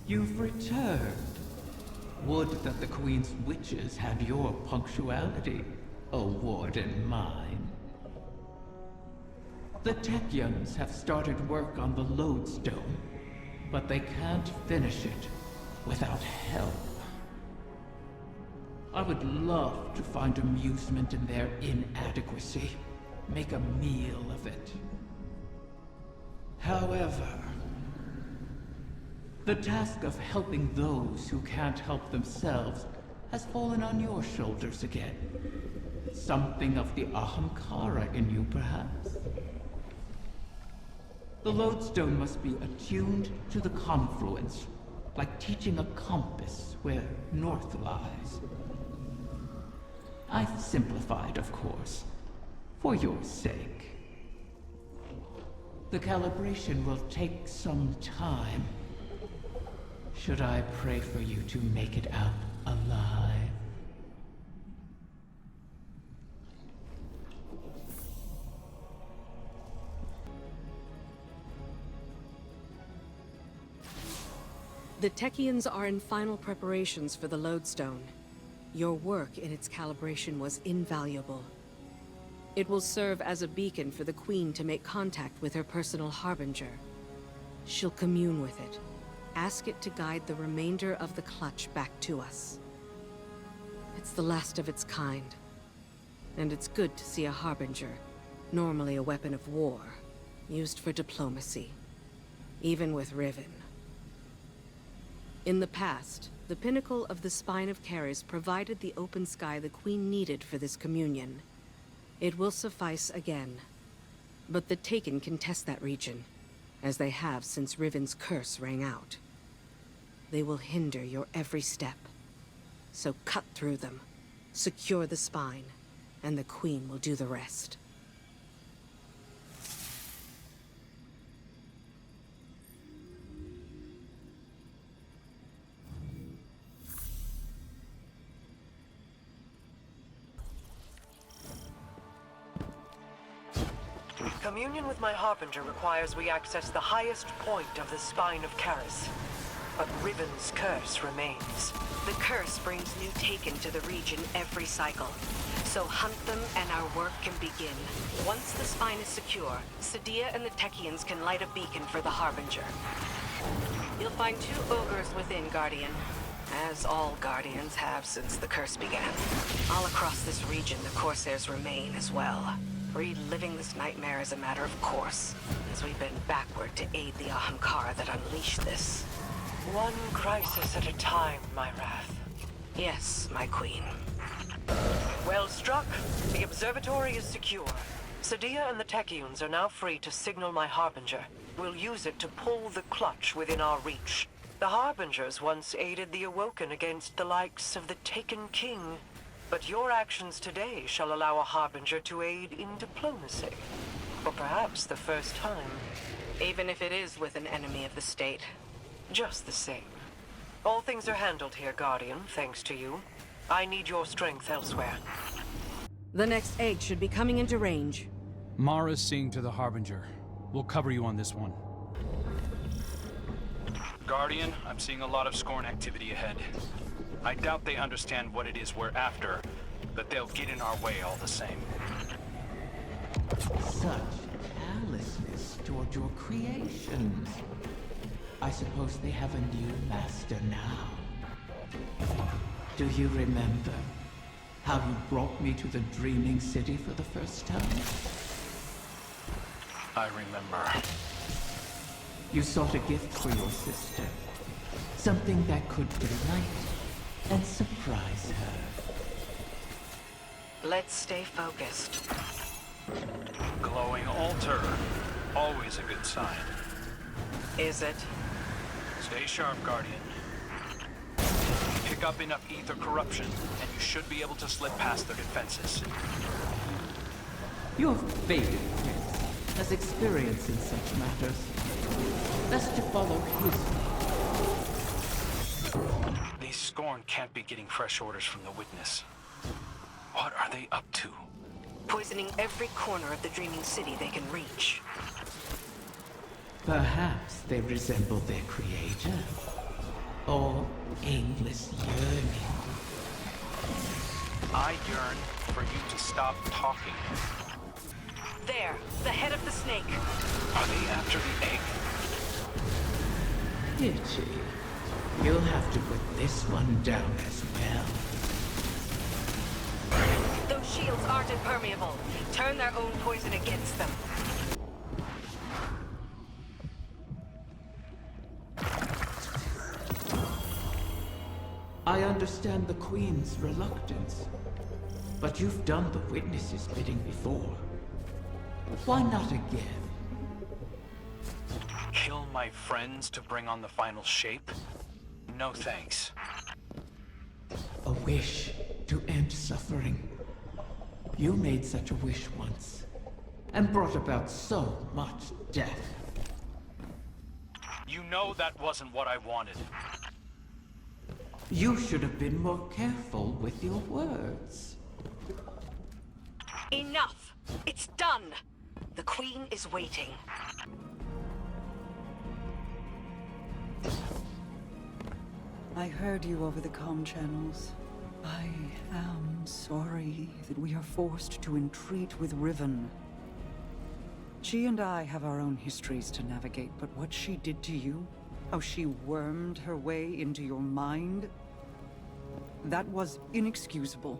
You've returned. Would that the Queen's witches had your punctuality, O Warden mine. The Techyans have started work on the Lodestone, but they can't finish it without help. I would love to find amusement in their inadequacy, make a meal of it. However, the task of helping those who can't help themselves has fallen on your shoulders again. Something of the Ahamkara in you, perhaps? The Lodestone must be attuned to the confluence, like teaching a compass where north lies. I've simplified, of course, for your sake. The calibration will take some time. Should I pray for you to make it out alive? The Techyans are in final preparations for the Lodestone. Your work in its calibration was invaluable. It will serve as a beacon for the Queen to make contact with her personal Harbinger. She'll commune with it. Ask it to guide the remainder of the clutch back to us. It's the last of its kind. And it's good to see a Harbinger, normally a weapon of war, used for diplomacy. Even with Riven. In the past, the pinnacle of the Spine of Keres provided the open sky the Queen needed for this communion. It will suffice again. But the Taken can test that region, as they have since Riven's curse rang out. They will hinder your every step. So cut through them, secure the Spine, and the Queen will do the rest. Communion with my Harbinger requires we access the highest point of the Spine of Keres. But Riven's curse remains. The curse brings new Taken to the region every cycle. So hunt them and our work can begin. Once the Spine is secure, Sadia and the Techyans can light a beacon for the Harbinger. You'll find 2 ogres within, Guardian. As all Guardians have since the curse began. All across this region, the Corsairs remain as well. Reliving this nightmare is a matter of course, as we bend backward to aid the Ahamkara that unleashed this. One crisis at a time, my wrath. Yes, my queen. Well struck. The observatory is secure. Sadia and the Techyans are now free to signal my Harbinger. We'll use it to pull the clutch within our reach. The Harbingers once aided the Awoken against the likes of the Taken King. But your actions today shall allow a Harbinger to aid in diplomacy. For perhaps the first time. Even if it is with an enemy of the state. Just the same. All things are handled here, Guardian, thanks to you. I need your strength elsewhere. The next egg should be coming into range. Mara's seeing to the Harbinger. We'll cover you on this one. Guardian, I'm seeing a lot of Scorn activity ahead. I doubt they understand what it is we're after, but they'll get in our way all the same. Such callousness toward your creations. I suppose they have a new master now. Do you remember how you brought me to the Dreaming City for the first time? I remember. You sought a gift for your sister. Something that could delight and surprise her. Let's stay focused. Glowing altar. Always a good sign. Is it? Stay sharp, Guardian. Pick up enough ether corruption, and you should be able to slip past their defenses. Your favorite prince has experience in such matters. Best to follow his lead. These Scorn can't be getting fresh orders from the Witness. What are they up to? Poisoning every corner of the Dreaming City they can reach. Perhaps they resemble their creator. aimless yearning. I yearn for you to stop talking. There, the head of the snake. Are they after the egg? Pity. You'll have to put this one down as well. Those shields aren't impermeable. Turn their own poison against them. I understand the Queen's reluctance, but you've done the witness's bidding before. Why not again? Kill my friends to bring on the final shape? No thanks. A wish to end suffering. You made such a wish once, and brought about so much death. You know that wasn't what I wanted. You should have been more careful with your words. Enough! It's done! The Queen is waiting. I heard you over the comm channels. I am sorry that we are forced to entreat with Riven. She and I have our own histories to navigate, but what she did to you, how she wormed her way into your mind, that was inexcusable.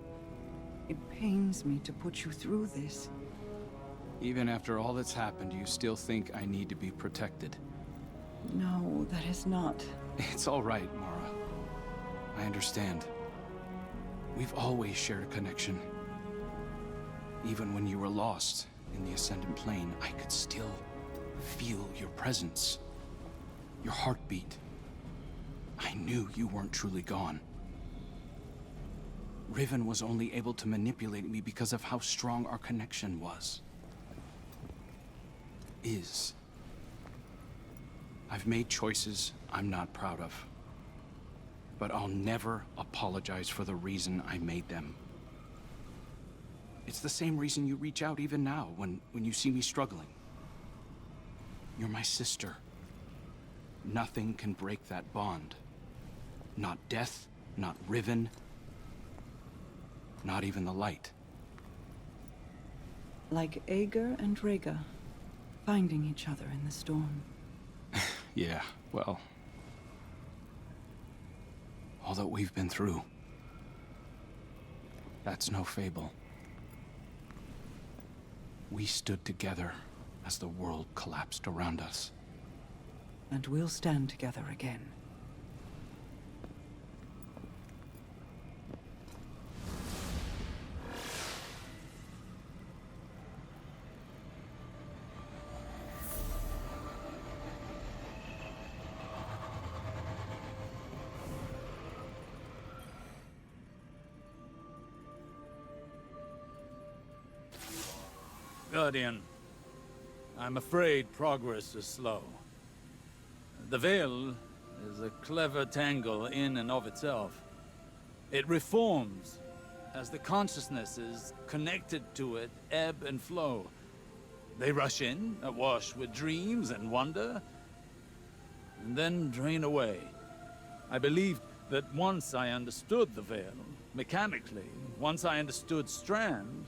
It pains me to put you through this. Even after all that's happened, you still think I need to be protected? No, that is not. It's all right, Mara. I understand. We've always shared a connection. Even when you were lost in the Ascendant Plane, I could still feel your presence. Your heartbeat. I knew you weren't truly gone. Riven was only able to manipulate me because of how strong our connection was. Is. I've made choices I'm not proud of. But I'll never apologize for the reason I made them. It's the same reason you reach out even now, when you see me struggling. You're my sister. Nothing can break that bond. Not death, not Riven, not even the light. Like Ager and Rhaegar, finding each other in the storm. Yeah, well... all that we've been through. That's no fable. We stood together as the world collapsed around us. And we'll stand together again. Guardian, I'm afraid progress is slow. The Veil is a clever tangle in and of itself. It reforms as the consciousnesses connected to it ebb and flow. They rush in, awash with dreams and wonder, and then drain away. I believed that once I understood the Veil, mechanically, once I understood Strand,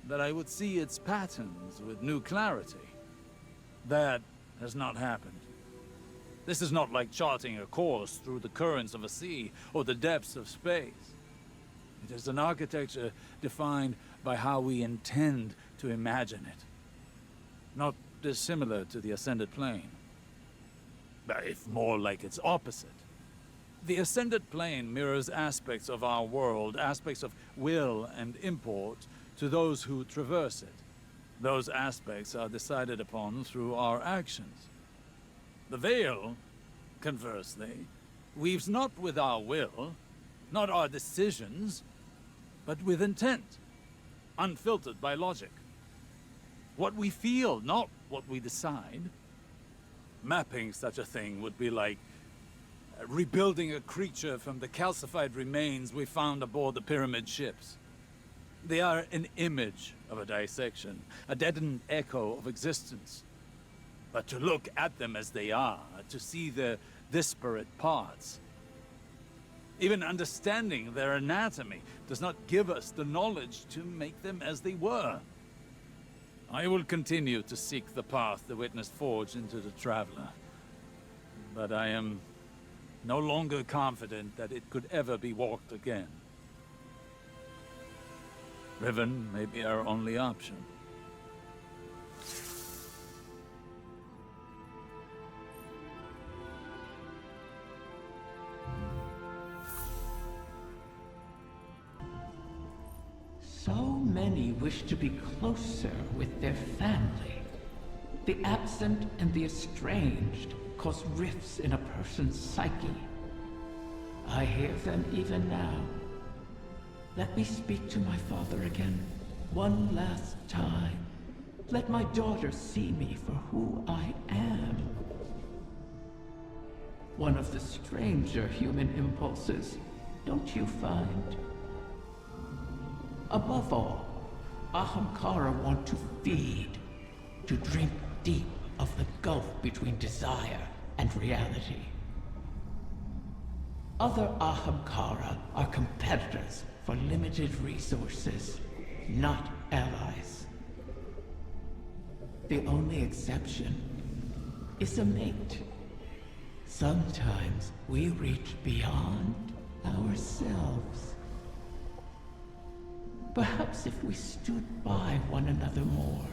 that I would see its patterns with new clarity. That has not happened. This is not like charting a course through the currents of a sea or the depths of space. It is an architecture defined by how we intend to imagine it. Not dissimilar to the Ascended Plane, but if more like its opposite. The Ascended Plane mirrors aspects of our world, aspects of will and import, to those who traverse it. Those aspects are decided upon through our actions. The Veil, conversely, weaves not with our will, not our decisions, but with intent, unfiltered by logic. What we feel, not what we decide. Mapping such a thing would be like rebuilding a creature from the calcified remains we found aboard the pyramid ships. They are an image of a dissection, a deadened echo of existence. But to look at them as they are, to see their disparate parts, Even understanding their anatomy does not give us the knowledge to make them as they were. I will continue to seek the path the Witness forged into the Traveler. But I am no longer confident that it could ever be walked again. Riven may be our only option. So many wish to be closer with their family. The absent and the estranged cause rifts in a person's psyche. I hear them even now. Let me speak to my father again, one last time. Let my daughter see me for who I am. One of the stranger human impulses, don't you find? Above all, Ahamkara want to feed, to drink deep of the gulf between desire and reality. Other Ahamkara are competitors for limited resources, not allies. The only exception is a mate. Sometimes we reach beyond ourselves. Perhaps if we stood by one another more,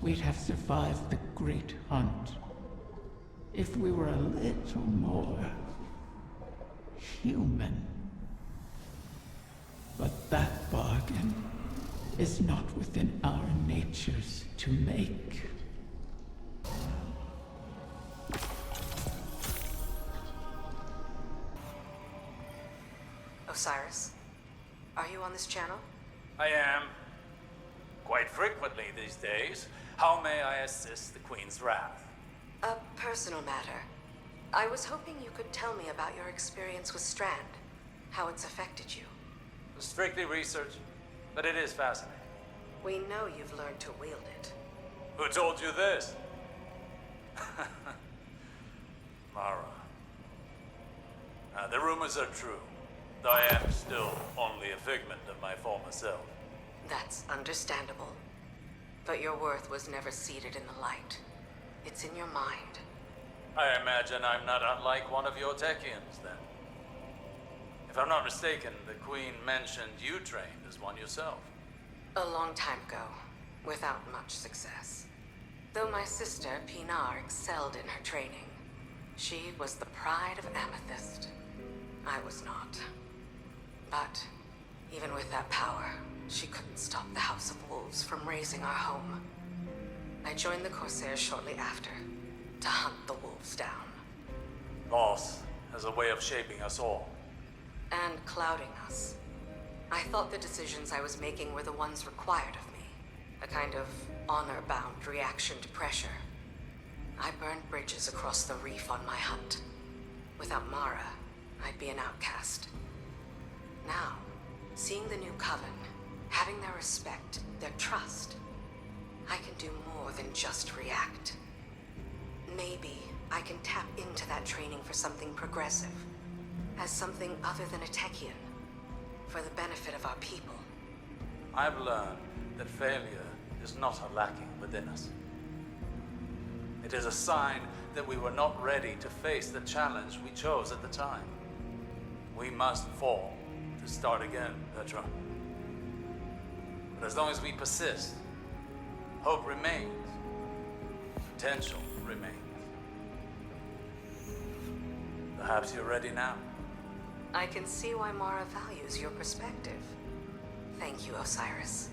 we'd have survived the great hunt. If we were a little more human. But that bargain is not within our natures to make. Osiris, are you on this channel? I am. Quite frequently these days. How may I assist the Queen's wrath? A personal matter. I was hoping you could tell me about your experience with Strand, how it's affected you. Strictly research, but it is fascinating. We know you've learned to wield it. Who told you this? Mara. The rumors are true, though I am still only a figment of my former self. That's understandable. But your worth was never seated in the light. It's in your mind. I imagine I'm not unlike one of your Techians, then. If I'm not mistaken, the Queen mentioned you trained as one yourself. A long time ago, without much success. Though my sister, Pinar, excelled in her training. She was the pride of Amethyst. I was not. But, even with that power, she couldn't stop the House of Wolves from razing our home. I joined the Corsairs shortly after, to hunt the wolves down. Loss has a way of shaping us all. And clouding us. I thought the decisions I was making were the ones required of me. A kind of honor-bound reaction to pressure. I burned bridges across the reef on my hunt. Without Mara, I'd be an outcast. Now, seeing the new Coven, having their respect, their trust, I can do more than just react. Maybe I can tap into that training for something progressive. As something other than a Techian. For the benefit of our people. I've learned that failure is not a lacking within us. It is a sign that we were not ready to face the challenge we chose at the time. We must fall to start again, Petra. But as long as we persist, hope remains. Potential remains. Perhaps you're ready now. I can see why Mara values your perspective. Thank you, Osiris.